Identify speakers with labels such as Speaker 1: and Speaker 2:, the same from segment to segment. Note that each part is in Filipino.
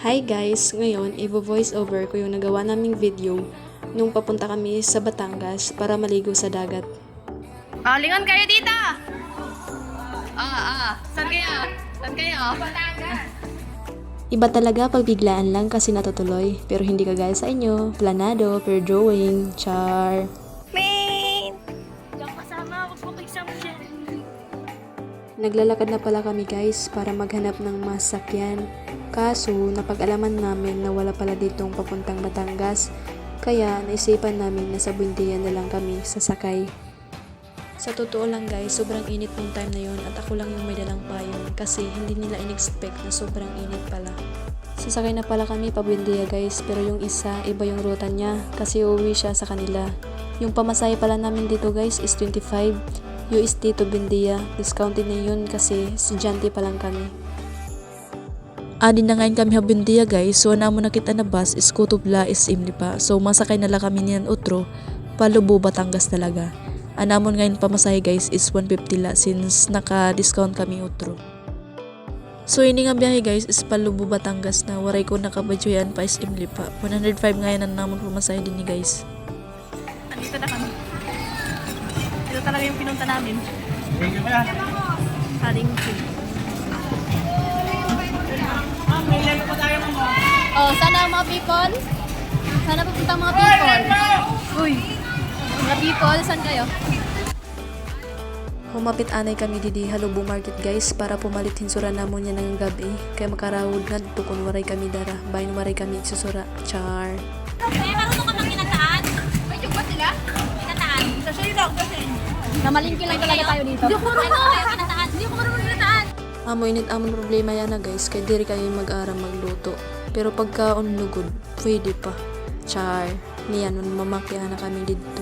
Speaker 1: Hi guys! Ngayon, i-voice over ko yung nagawa naming video nung papunta kami sa Batangas para maligo sa dagat.
Speaker 2: Lingon kayo dito! Saan kayo? Saan kayo? Batangas!
Speaker 1: Iba talaga pag biglaan lang kasi natutuloy, pero hindi kagaya sa inyo, planado, per drawing, char.
Speaker 2: Main! Diyan kasama, huwag mo kasama dyan.
Speaker 1: Naglalakad na pala kami guys para maghanap ng masakyan. Kaso, napag-alaman namin na wala pala ditong papuntang Batangas, kaya naisipan namin na sa Buendia na lang kami sasakay. Sa totoo lang guys, sobrang init nung time na yun at ako lang yung may dalang payong kasi hindi nila in-expect na sobrang init pala. Sasakay na pala kami pa Buendia guys, pero yung isa, iba yung ruta niya kasi uuwi siya sa kanila. Yung pamasahe pala namin dito guys is 25 USD to Buendia. Discounted na yun kasi estudyante pa lang kami.
Speaker 3: Adi na ngayon kami Buendia guys, so na mo nakita na bus is Kutubla is Imli pa. So masakay na lang kami niyan Utro, Palubo, Batangas talaga. Anamon ngayon pamasahe guys is 150 la since naka-discount kami Utro. So ini nga biyahe guys is Palubo, Batangas na waray ko nakabadyoyan pa is Imli pa. 105 ngayon ang namon pamasahe din ni guys.
Speaker 2: Andito na kami. Ito talaga yung pinunta namin. Haringki. Oh, sana ang mga people? Sana pupunta ang mga people? Uy! Mga people, saan kayo?
Speaker 1: Humapit anay kami didi Halubo Market guys para pumalit hinsura namon niya ng gabi kaya makarawod nga dito kung waray kami dara bayan waray kami susura char.
Speaker 2: Marunong ka bang kinataan? May joke ba sila? Kinataan? Sa siya lang kasi. Namalingki lang talaga tayo dito. Hindi ko marunong kinataan. Hindi ko marunong kinataan.
Speaker 1: Amo init amon problema yan na guys kay diri kayo mag-aram magluto. Pero pagka unlugod, pwede pa. Char. Niyan nun mamakyahan na kami dito.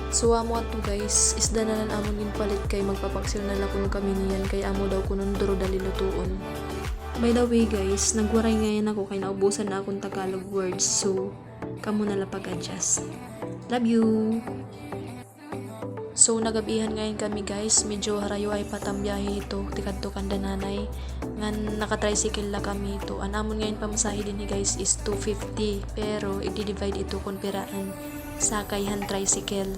Speaker 1: So amo ato guys, isda na lang amon din palit kay magpapaksil na lakon kami niyan kay amo daw kunon duro dali lutuon. By the way guys, nagwaray ngayon ako kay naubusan na akong Tagalog words so kamo na lang pag-adjust. Love you! So nagabihan ngayon kami guys, medyo harayo ay patambyahe ito, tikadto kanda nanay. Ngan naka-tricycle la kami ito. Anamon ngayon pamasahe din ni guys is 250 pero i-divide ito kung piraan. Sakayhan tricycle.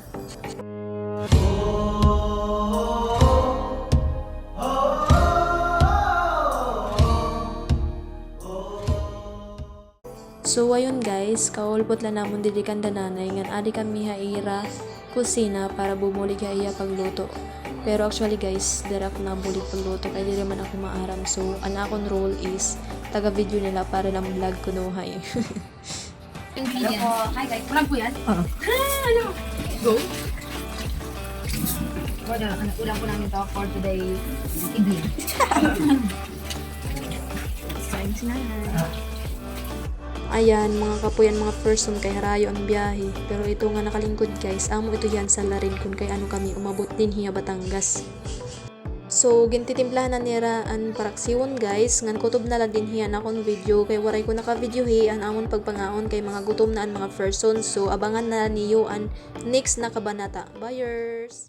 Speaker 1: So ayun guys, kaulpot lang namon didi kanda nanay ngan adi kami haira kusina para bumulig iya pagluto. Pero actually guys, dira ako nabulig pagluto kaya di man ako maaram. So ang akong role is taga video nila para lang vlog ko no hay.
Speaker 2: Hi guys, ulang po yan? Oo. Go! Ulang po namin to for today evening. Sayang si nanay.
Speaker 1: Ayan, mga kapuyan, mga person kay harayo ang biyahe. Pero ito nga nakalingkod guys, amo ito yan sa larin kung kay ano kami umabot din hiya Batangas. So, gintitimplahan na nira ang paraksiwon guys, ngan kutob na lang din hiya na akong video, kay waray ko naka-video an amon pagpangaon kay mga gutom na ang mga person. So, abangan na niyo ang next na kabanata. Buyers!